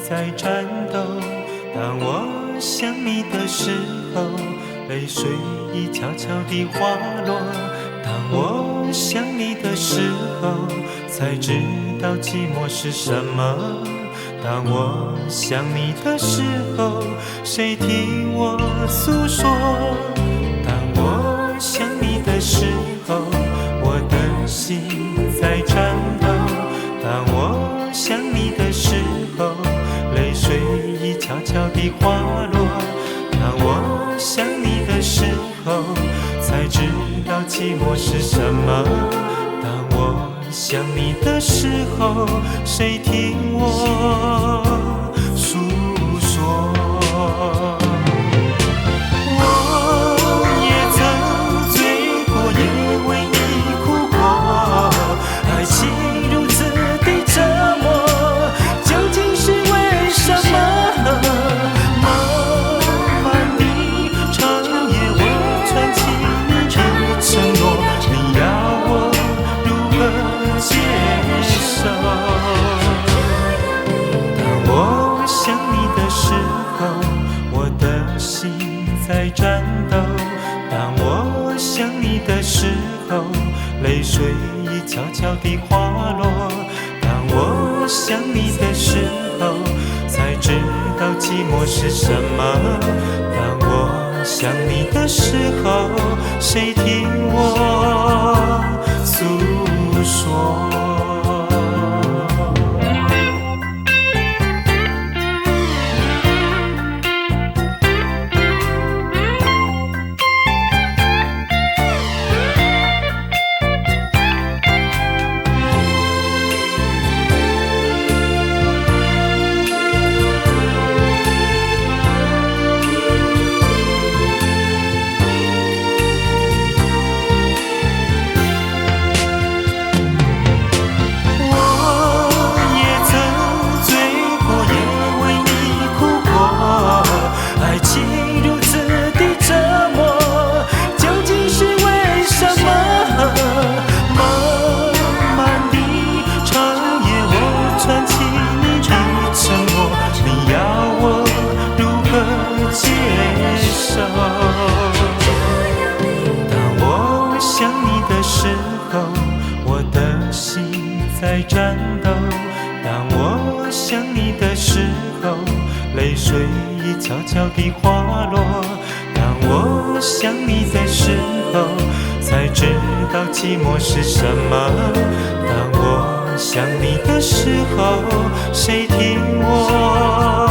在颤抖。当我想你的时候，泪水已悄悄地滑落。当我想你的时候，才知道寂寞是什么。当我想你的时候，谁听我诉说？当我想你的时候，我的心在颤抖。当我想你的时候，泪水已悄悄地滑落。当我想你的时候，才知道寂寞是什么。当我想你的时候，谁听我诉说？我也曾醉过，也为你哭过，爱情如此的折磨，究竟是为什么？漫漫的长夜，我传起你的承诺，你要我如何接受？当我想你的时候，我的心在颤抖。当我想你的时候，泪水已悄悄地滑落。当我想你的时候，才知道寂寞是什么。当我想你的时候，谁听我诉说？当我想你的时候，我的心在颤抖。当我想你的时候，泪水已悄悄地滑落。当我想你的时候，才知道寂寞是什么。当我想你的时候，谁听我